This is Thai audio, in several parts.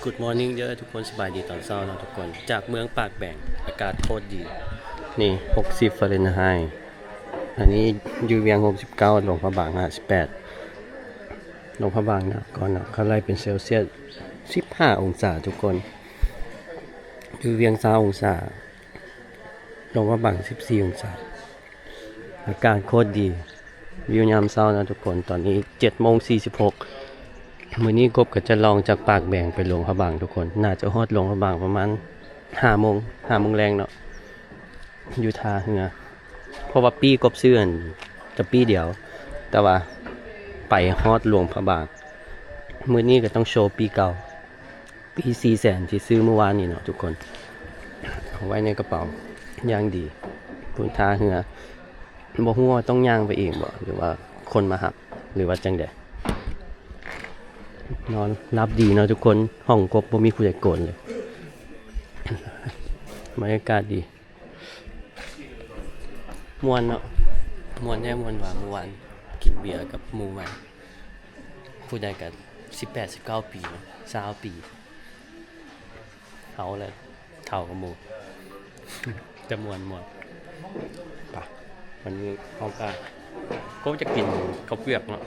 Good morning เด้อทุกคนสบายดีตอนเช้านะทุกคนจากเมืองปากแบ่งอากาศโคตรดีนี่60ฟาเรนไฮต์อันนี้อยู่เวียง69หลวงพระบาง58หลวงพระบางนะก่อนนะเขาไล่เป็นเซลเซียส15องศาทุกคนอยู่เวียง20องศาหลวงพระบาง14องศาอากาศโคตรดีวิวยามเช้านะทุกคนตอนนี้7:46มื้อนี้กบก็จะลองจากปากแบ่งไปหลวงพระบางทุกคนน่าจะฮอดหลวงพระบางประมาณ5 โมงแรงเนาะอยู่ท่าเรือเพราะว่าปีกบซื้อจะปีเดียวแต่ว่าไปฮอดหลวงพระบางมื้อนี้ก็ต้องโชว์ปีเก่าปี400,000ที่ซื้อเมื่อวานนี้เนาะทุกคนเอาไว้ในกระเป๋าย่างดีพื้นท่าเรือบ่ฮู้ว่าต้องย่างไปเองบ่หรือว่าคนมาหับหรือว่าจังได๋นอนรับดีเนาะทุกคนห้องกบบ่มีผู้ใดโกนเลยบรรยากาศดีม่วนเนาะม่วนแน่ม่วนว่าเมื่อวานกินเบียร์กับหมู่มาผู้ใดก็18-19 ปีเนาะ20 ปีเอาเลยเท่ากับหมู่จะม่วนปะวันนี้เอาก็จะกินข้าวเปียกเนาะ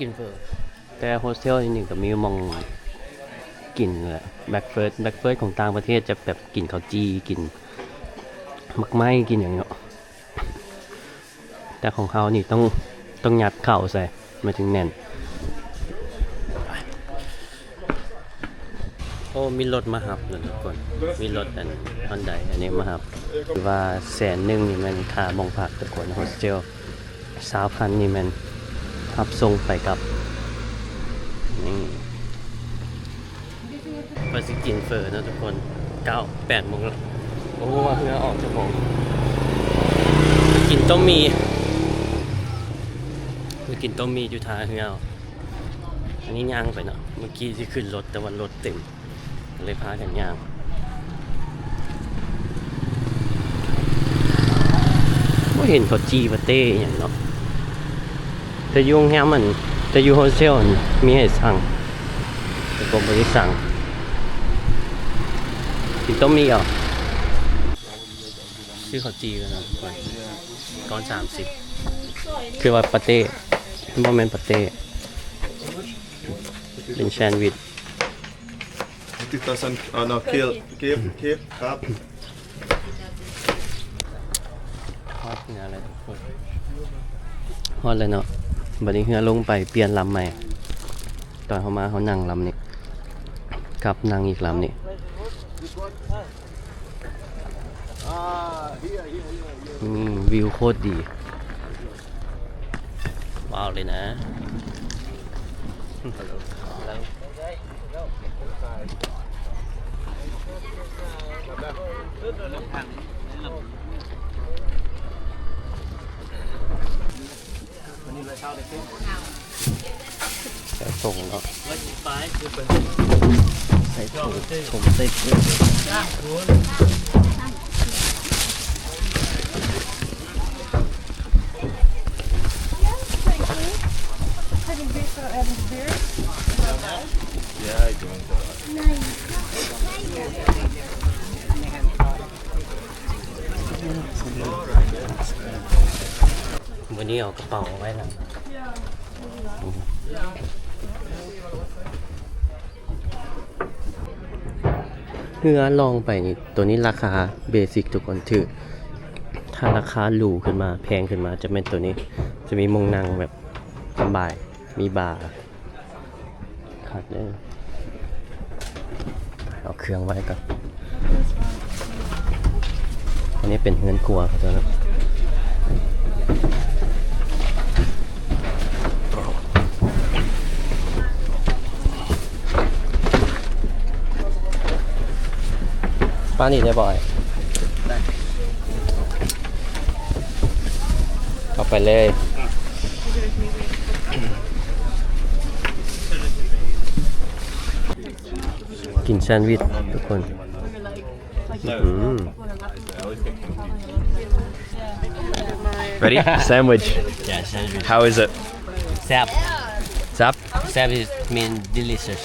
กินเฟอร์แต่โฮสเทลนี่ก็มีมองกินแหละแบ็คเฟิร์สของต่างประเทศจะแบบกินข้าวจีกินมักไม้กินอย่างเงี้ยแต่ของเขานี่ต้องยัดข้าวใส่มาถึงแน่นโอ้มีรถมาหับเลยทุกคนมีรถอันใดอันนี้มาหับคือว่า100,000นี่มันค่ามองพักทุกคนโฮสเทล20,000นี่มันขับส่งไปกับนี่ไปสิกินเฟอร์นะทุกคน8 โมงแล้วโอ้ว่าเพื่อออกจะมองกินต้มมีอยู่ท่าเรืออันนี้ย่างไปเนาะเมื่อกี้ที่ขึ้นรถแต่ว่ารถเต็มเลยพากันย่างก็เห็นเขาจีปาเต้อย่างเนาะแต่ยุ่งแฮมันแต่อยู่โฮสเทลมีให้สั่งแต่ผมไม่ได้สั่งกินต้มมีเหรอชื่อเขาจีกันนะก้อน30คือว่าปาเต้โมเมนต์ปาเต้เป็นแซนด์วิชTitta sen, no, kep, krab. ฮอตงานอะไรทุกคนฮอตเลยเนาะบัดนี้เฮือลงไปเปลี่ยนลำใหม่ตอนเขามาเขานั่งลำนี้กับนั่งอีกลำนี้วิวโคตรดีว้าวเลยนะใส่ส่งเนาะใส่ถุงใส่เกลือวันนี้เอากระเป๋าไว้หลังเพื่อลองไปนี่ตัวนี้ราคาเบสิกทุกคนถือถ้าราคาหรูขึ้นมาแพงขึ้นมาจะเป็นตัวนี้จะมีมุงนั่งแบบสบายมีบาร์ขัดเลยเอาเครื่องไว้ก่อนอันนี้เป็นเงินครัวครับตัวนั้นป้านี่ได้บ่อยได้เข้าไปเลยกินแซนด์วิชทุกคน Ready? Sandwich. Yeah, sandwich. How is it? แซ่บ Zap Zap is mean delicious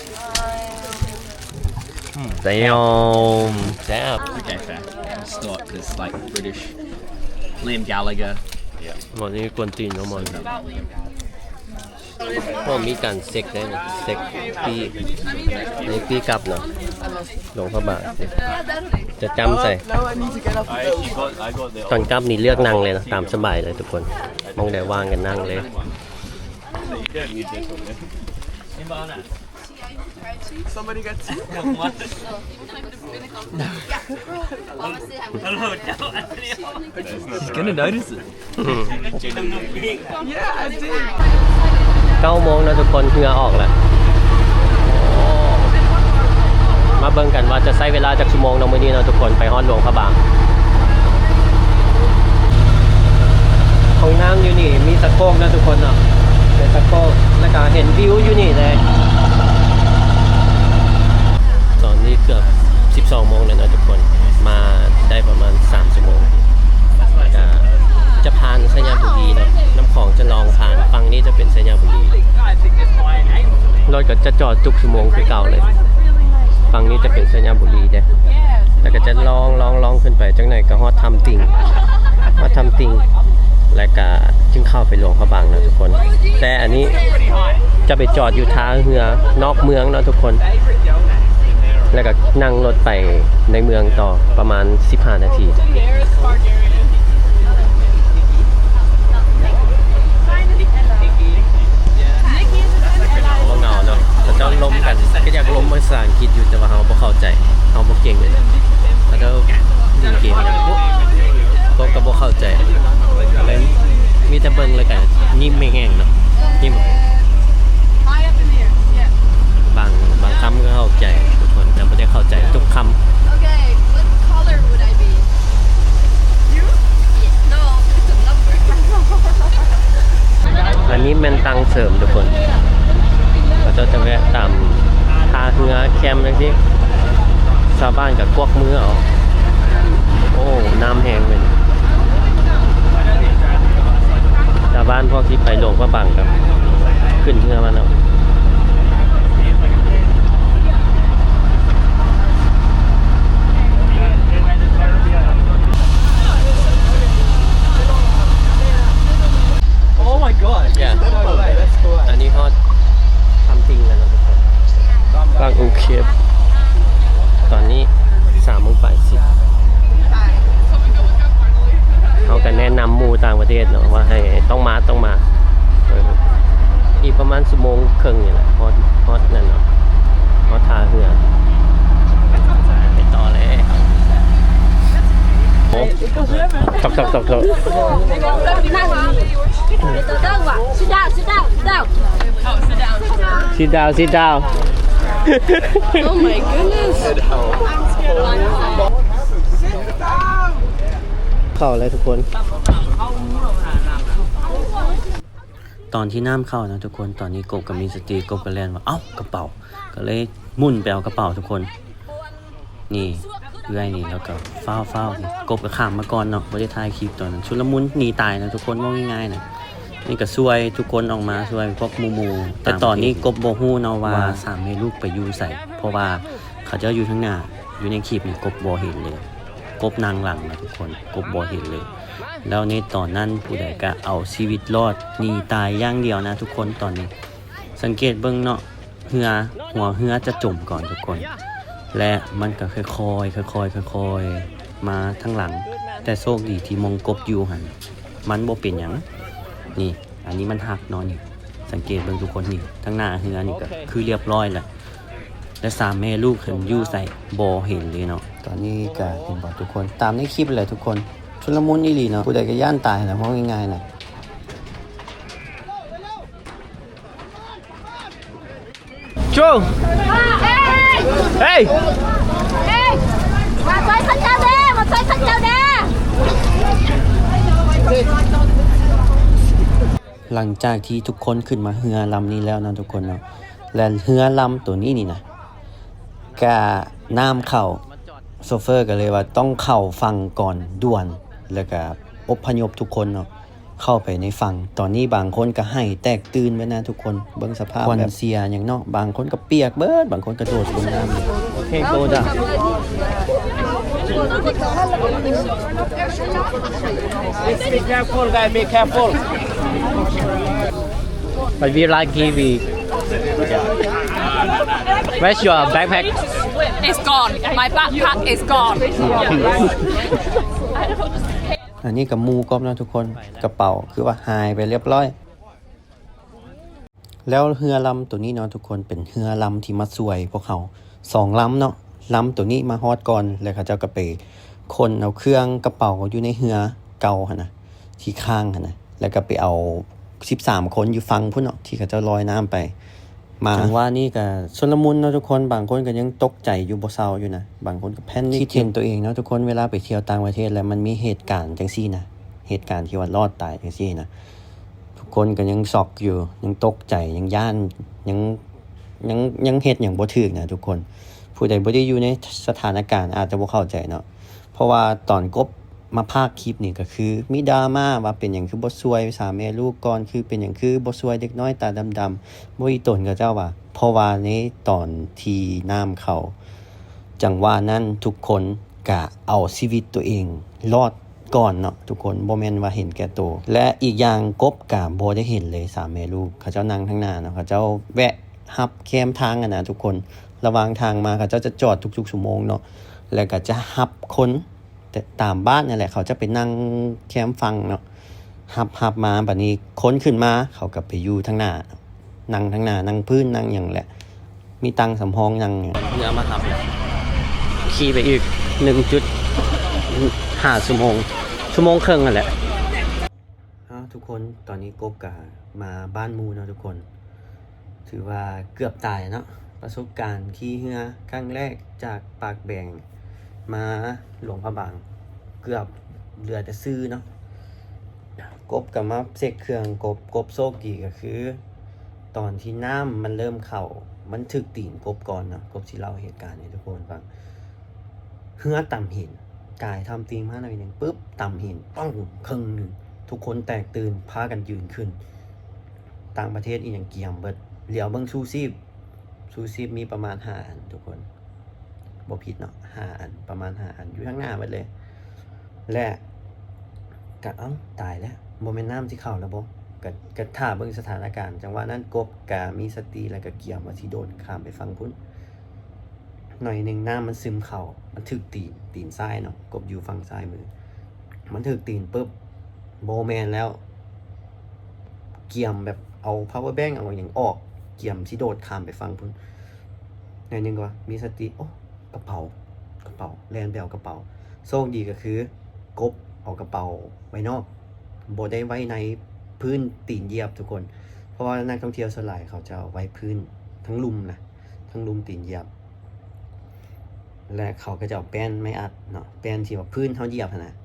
Damn. Zap Okay, fair. Start this like British Liam Gallagher. หมดนี้กวนตีนทั้งหมดพวกมีการเซ็กได้นะเซ็กปีนี่ปีกลับเนาะหลวงพระบางจะจำใส่ ตอนกลับนี่เลือกนั่งเลยนะตามสบายเลยทุกคนมองได้ว่างกันนั่งเลย Somebody got two? He's gonna notice it. Yeah, I did. 9 โมงนะทุกคนเหงื่อออกแล้วโอ้มาเบิ่งกันว่าจะใช้เวลาจากชั่วโมงเนาะมื้อนี้เนาะทุกคนไปฮอดหลวงพระบางห้องน้ำอยู่นี่มีตะโกกนะทุกคนเนาะเป็นตะโกกแล้วก็เห็นวิวอยู่นี่เลยตอนนี้เกือบ12 โมงแล้วนะทุกคนมาได้ประมาณ3 ชั่วโมงแล้วก็จะผ่านสัญญาบุรีเนาะน้ำของจะลองผ่านฝั่งนี้จะเป็นสัญญาบุรีรถก็จะจอดทุกชั่วโมงคือเก่าเลยฝั่งนี้จะเป็นสัญญาบุรีเด้แล้วก็จะลองขึ้นไปจังไหนก็ฮอดทำติ่งแล้วก็จึงเข้าไปหลวงพระบางนะทุกคนแต่อันนี้จะไปจอดอยู่ท่าเรือนอกเมืองเนาะทุกคนแล้วก็นั่งรถไปในเมืองต่อประมาณ15 นาทีเงาเนาะเขาเจ้าล้มกันก็อยากล้มภาษาอังกฤษอยู่แต่ว่าเขาบ่เข้าใจเขาบ่เก่งเลยเขาเจ้าดีเกมพวกก็บ่เข้าใจเลยมีแต่เบิ่งเลยกันยิ้มไม่แห้งเนาะยิ้มบางคำก็เข้าใจทุกคนแต่ไม่ได้เข้าใจทุกคำ Okay, what color would I be? You? Yeah. No, it's a number. อันนี้มันตังเสริมทุกคนเราจะแวะตามท่าเรือแคมป์เลยที่ชาวบ้านกับกวกมือเอาโอ้น้ำแห้งเลยชาวบ้านพวกที่ไปหลวงพระบางครับขึ้นเรือมาแล้วอันนี้ฮอตทำจริงแล้วนะทุกคนบางโอเคตอนนี้3 โมงป่าย10เขากันแนะนำหมู่ต่างประเทศเนาะว่าให้ต้องมาอีกประมาณ1 โมงครึ่งนี่แหละฮอตนั่นเนาะฮอตท่าเรือไปต่อเลยโอ้ตก Sit down. sit down Oh my goodness. เข้าเลยทุกคนตอนที่น้ำเข้านะทุกคนตอนนี้กบกับมีสติกบกับแลนว่าเอ้ากระเป๋าก็เลยมุ่นไปเอากระเป๋าทุกคนนี่เรื่อยนี่แล้วก็เฝ้านี่กบกับข้ามมาก่อนเนาะไม่ได้ถ่ายคลิปตอนนั้นชุลมุนหนีตายนะทุกคนว่าง่ายๆนะนี่ก็ช่วยทุกคนออกมาช่วยพวกมูแต่ตอนนี้กบโบฮู้เนาะว่า3 เมลูกไปอยู่ใส่เพราะว่าเขาจะอยู่ข้างหน้าอยู่ในคลิปนี่กบโบเห็นเลยกบนางหลังนะทุกคนกบโบเห็นเลยแล้วในตอนนั้นผู้ใดก็เอาชีวิตรอดหนีตายอย่างเดียวนะทุกคนตอนนี้สังเกตเบิ่งเนาะหัวเรือจะจมก่อนทุกคนและมันก็ค่อยๆมาทั้งหลังแต่โชคดีที่มองกบอยู่หันมันบ่เป็นหยังนี่อันนี้มันหักเนาะนี่สังเกตเบิ่งทุกคนนี่ทั้งหน้าเรือนี่ก็คือเรียบร้อยแล้วและ3 แม่ลูกขึ้นอยู่ใส่บ่เห็นเลยเนาะตอนนี้ก็เห็นบ่ทุกคนตามในคลิปเลยทุกคนชุลมุนอีหลีเนาะผู้ใดก็ย่านตายนะเพราะง่ายๆนะโจเฮ้ย Ê, mà xoay thân nhau đi, mà xoay thân nhau đi. หลังจากที่ทุกคนขึ้นมาเรือลำนี้แล้วนะทุกคนเนาะและเรือลำตัวนี้นี่นะกะน้ำเข้าโซเฟอร์ก็เลยว่าต้องเข้าฟังก่อนด่วนแล้วก็อพยพทุกคนเนาะ เข้าไปในฝั่งตอนนี้บางคนก็ให้แตกตื่นไว้นะทุกคนเบิ่งสภาพแบบเสียอย่างเนาะบางคนก็เปียกเบิดบางคนกระโดดลงน้ำโอเคโกจ้ะ Be careful, guys. Be careful. But we like kiwi. Where's your backpack? It's gone. My backpack is gone. อันนี้กับมูกอบนะทุกคนกระเป๋าคือว่าหายไปเรียบร้อย แล้วเรือลำตัวนี้เนาะทุกคนเป็นเรือลำที่มาช่วยพวกเขา2ลำเนาะลำตัวนี้มาฮอดก่อนแล้วเขาเจ้าก็ไปคนเอาเครื่องกระเป๋าอยู่ในเรือเก่าหั่นนะที่ข้างหั่นนะแล้วก็ไปเอา13คนอยู่ฝั่งพุ่นเนาะที่เขาเจ้าลอยน้ำไปมาจังว่านี่ก็ชลมุนเนาะทุกคนบางคนก็ยังตกใจอยู่บ่เซาอยู่นะบางคนก็แพนิคคิดเห็นตัวเองเนาะทุกคนเวลาไปเที่ยวต่างประเทศแล้วมันมีเหตุการณ์จังซี่นะเหตุการณ์ที่ว่ารอดตายจังซี่นะทุกคนก็ยังช็อกอยู่ยังตกใจยังย่านยังเฮ็ดหยังบ่ถูกนะทุกคนผู้ใดบ่ได้อยู่ในสถานการณ์อาจจะบ่เข้าใจเนาะเพราะว่าตอนกบมาพากคลิปนี่ก็คือมีดราม่าว่าเป็นหยังคือบ่ช่วยสามแม่ลูกก่อนคือเป็นหยังคือบ่ช่วยเด็กน้อยตาดำๆบ่อีตนกับเจ้าว่าเพราะว่าในตอนที่น้ำเข้าจังหวะนั้นทุกคนก็เอาชีวิตตัวเองรอดก่อนเนาะทุกคนบ่แม่นว่าเห็นแก่ตัวและอีกอย่างกบก็บ่ได้เห็นเลยสามแม่ลูกเขาเจ้านั่งข้างหน้าเนาะเขาเจ้าแวะรับแคมทางนะทุกคนระหว่างทางมาเขาเจ้าจะจอดทุกๆชั่วโมงเนาะแล้วก็จะรับคนตามบ้านนั่นแหละเขาจะไปนั่งแคมฟังเนาะหับมาบัดนี้ค้นขึ้นมาเขาก็ไปอยู่ทางหน้านั่งทางหน้านั่งพื้นนั่งอย่างแหละมีตังสำรองนั่งเรือมาหับขี่ไปอีก 1.5 ชั่วโมงครึ่งนั่นแหละทุกคนตอนนี้กบกะมาบ้านมูเนาะทุกคนถือว่าเกือบตายเนาะประสบการณ์ขี่เรือครั้งแรกจากปากแบงมาหลวงพระบางเกือบเหลือแต่ซื้อเนาะกบกับมาเซ็กเครื่องกบโซกีก็คือตอนที่น้ำมันเริ่มเข้ามันถึกตีนกบก่อนเนาะกบสิเล่าเหตุการณ์ให้ทุกคนฟังเหือต่ำหินกายทำตีมาหน่อยหนึ่งปุ๊บต่ำหินป้องครึ่งหนึ่งทุกคนแตกตื่นพากันยืนขึ้นต่างประเทศอีกอย่างเกียมเบิดเหลียวเบิ่งชูซีบมีประมาณ5 อันทุกคนบ่ผิดเนาะ5 อันประมาณ5 อันอยู่ข้างหน้าหมดเลยและกะตายแล้วบ่แม่นน้ำที่เข้าแล้วบ่กะท่าเบิ่งสถานการณ์จังหวะนั้นกบกะมีสติแล้วก็เกี่ยมว่าสิโดดข้ามไปฝั่งพุ่นหน่อยนึงน้ำมันซึมเข้ามันถึกตีนซ้ายเนาะกบอยู่ฝั่งซ้ายมือมันถึกตีนปึ๊บบ่แม่นแล้วเกี่ยมแบบเอา power bank เอาอย่างออกเกี่ยมสิโดดข้ามไปฝั่งพุ่นหน่อยนึงก็มีสติกระเป๋าแลนไปเอากระเป๋าโชคดีก็คือกบเอากระเป๋าไว้นอกบ่ได้ไว้ในพื้นตีนเหยียบทุกคนเพราะว่านักท่องเที่ยวส่วนใหญ่เขาจะเอาไว้พื้นทั้งลุมตีนเหยียบและเขาก็จะเอาแป้นไม้อัดเนาะแป้นที่ว่าพื้นเขาเหยียบนะ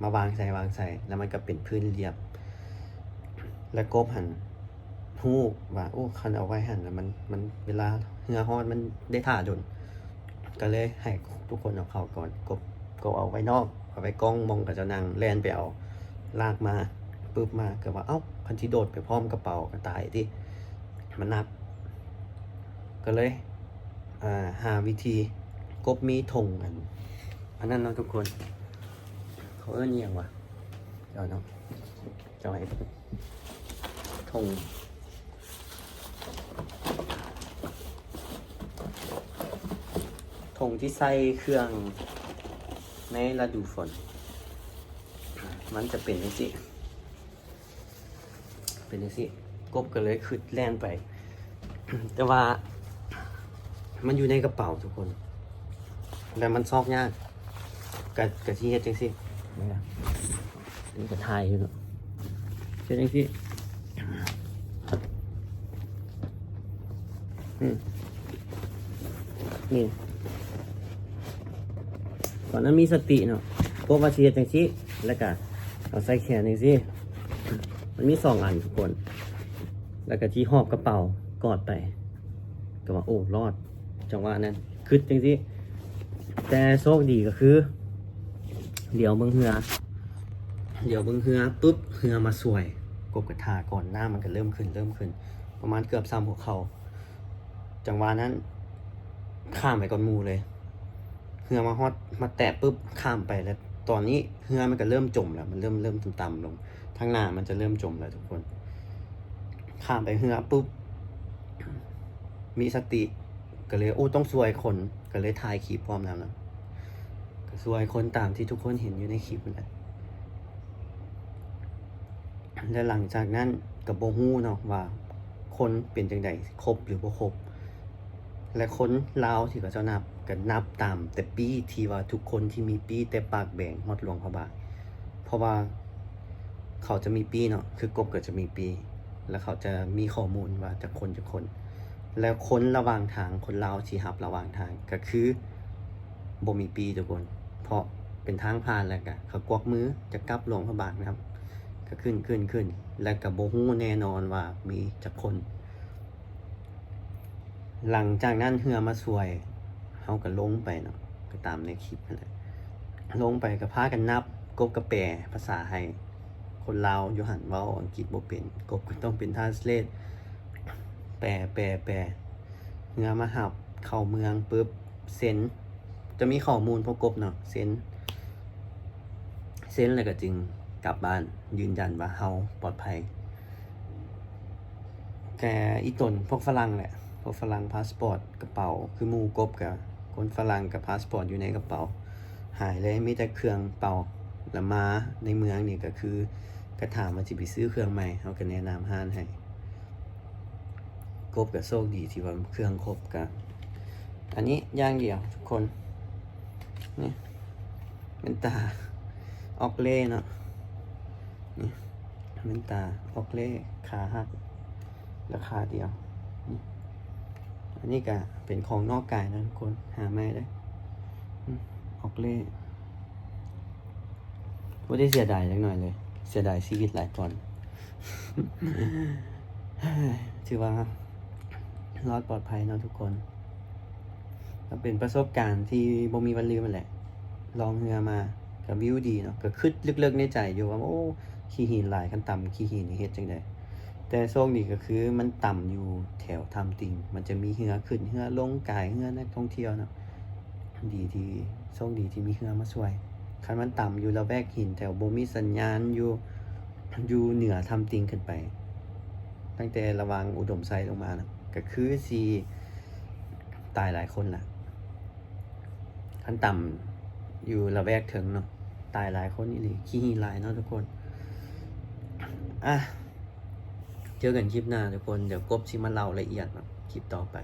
มาวางใส่แล้วมันก็เป็นพื้นเรียบและกบหันฮู้ว่าคันเอาไว้หันแล้วมันเวลาเหือฮอดมันได้ท่าโดนก็เลยให้ทุกคนเอาเข้าก่อนกบเอาไว้นอกเอาไว้กล้องมองกับเจ้านางแลนไปเอาลากมาปึ๊บมาก็ว่าคันที่โดดไปพร้อมกระเป๋าก็ตายที่มันนับก็เลยหาวิธีกบมีธงอันนั้นเนาะทุกคนเขาเอิ้นอิหยังวะเจ้าเนาะเจ้าให้ธงที่ใส่เครื่องในฤดูฝนมันจะเป็นจังซี่กบก็เลยขึ้นแล่นไป แต่ว่ามันอยู่ในกระเป๋าทุกคนแต่มันซอกยากกะที่เฮ็ดจังซี่นี่ก็ถ่ายอยู่เนาะเฮ็ดจังซี่นี่ตอนนั้นมีสติเนาะกบว่าสิเฮ็ดจังซี่แล้วก็เอาใส่แขนจังซี่มันมี2 อันทุกคนแล้วก็ที่หอบกระเป๋ากอดไปก็ว่ารอดจังหวะนั้นคึดจังซี่แต่โชคดีก็คือเดี๋ยวเบิ่งเหือ เดี๋ยวเบิ่งเฮือปุ๊บเฮือมาสวยกบกระทาก่อนหน้ามันก็เริ่มขึ้น ประมาณเกือบซ้ำหัวเขาจังหวะนั้นข้ามไปก่อนหมู่เลยเฮือมาฮอดมาแตะปุ๊บข้ามไปแล้ว ตอนนี้เฮือมันก็เริ่มจมแล้วมันเริ่มต่ำลงทางหน้ามันจะเริ่มจมแล้วทุกคนข้ามไปเฮือปุ๊บมีสติก็เลยโอ้ต้องสวยคนก็เลยถ่ายคลิปพร้อมแล้วนะก็สวยคนตามที่ทุกคนเห็นอยู่ในคลิปนั่นแหละและหลังจากนั้นกับโบฮู้เนาะว่าคนเป็นจังใดครบหรือบ่ครบและคนลาวที่เขาเจ้านับก็นับตามแต่ปีที่ว่าทุกคนที่มีปีแต่ปากแบ่งฮอดหลวงพระบาทเพราะว่าเขาจะมีปีเนาะคือกบก็จะมีปีแล้วเขาจะมีข้อมูลว่าจากคนแล้วคนระหว่างทางคนลาวที่หับระหว่างทางก็คือบ่มีปีทุกคนเพราะเป็นทางผ่านแล้วก็เขากวักมือจะกลับหลวงพระบาทนะครับก็ขึ้นแล้วก็บ่ฮู้แน่นอนว่ามีจักคนหลังจากนั้นเฮือมาสวยเฮาก็ลงไปเนาะก็ตามในคลิปนั่นแหละลงไปก็พากันนับกบกระแปลภาษาไทยคนลาวอยู่หันเว้าอังกฤษบ่เป็นกบก็ต้องเป็นทรานสเลทแปลเฮือมาหับเข้าเมืองปุ๊บเซ็นจะมีข้อมูลพวกกบเนาะเซ็นแล้วก็จึงกลับบ้านยืนยันว่าเฮาปลอดภัยแกอีตนพวกฝรั่งแหละพวกฝรั่งพาสปอร์ตกระเป๋าคือหมู่กบกับคนฝรั่งกับพาสปอร์ตอยู่ในกระเป๋าหายเลยมีแต่เครื่องเป่าแล้วมาในเมืองนี่ก็คือกระถามว่าสิไปซื้อเครื่องใหม่เฮาก็แนะนำห้านให้กบก็โชคดีที่ว่าเครื่องครบกันอันนี้อย่างเดียวทุกคนนี่เป็นตาออกเล่เนาะนี่เป็นตาออกเล่ขาหักราคาเดียวนี่อันนี้ก็เป็นของนอกกายนะทุกคนหาไม่ได้ออกเล่ไม่ได้เสียดายจังหน่อยเลยเสียดายชีวิตหลายตอน ถือว่ารอดปลอดภัยเนาะทุกคนก็เป็นประสบการณ์ที่บ่มีวันลืมมันแหละลองเรือมากับวิวดีเนาะก็คิดลึกๆในใจอยู่ว่าโอ้ขี้หินหลายคันต่ำขี้หินนี่เฮ็ดจังได๋แต่โชคดีก็คือมันต่ำอยู่แถวทำติงมันจะมีเรือขึ้นเรือลงกายเรือนักท่องเที่ยวเนาะดีที่โชคดีที่มีเรือมาช่วยคันมันต่ำอยู่ละแวกหินแถวบ่มีสัญญาณอยู่เหนือทำติงขึ้นไปตั้งแต่ระหว่างอุดมไซด์ลงมานะก็คือสิตายหลายคนล่ะคันต่ำอยู่ละแวกถึงเนาะตายหลายคนอีหลีขี้หินหลายเนาะทุกคนเจอกันคลิปหน้าทุกคนเดี๋ยวกบสิมาเล่าละเอียดเนาะคลิปต่อไป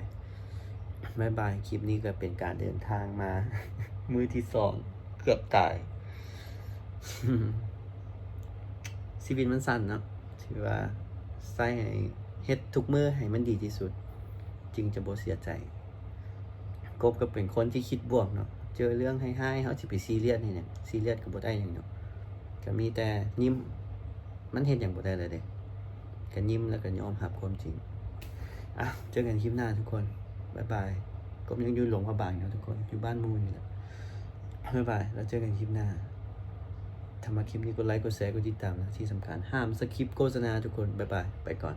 บ๊ายบายคลิปนี้ก็เป็นการเดินทางมา มื้อที่2เกือบตาย ชีวิตมันสั้นเนาะถือว่าใส่ให้เฮ็ดทุกมื้อให้มันดีที่สุดจึงจะบ่เสียใจกบก็เป็นคนที่คิดบวกเนาะเจอเรื่องให้เฮาสิไปซีเรียสนี่เนี่ยซีเรียสก็บ่ได้หยังเนาะก็มีแต่ยิ้มมันเฮ็ดหยังบ่ได้เลยเด้ก็ยิ้มแล้วก็ยอมรับความจริงเจอกันคลิปหน้าทุกคนบ๊ายบายกบยังอยู่หลวงพระบางเนาะทุกคนอยู่บ้านมูนี่แหละบ๊ายบายแล้วเจอกันคลิปหน้าถ้ามาคลิปนี้กดไลค์กดแชร์กดติดตามนะที่สำคัญห้ามสคิปโฆษณาทุกคนบ๊ายบายไปก่อน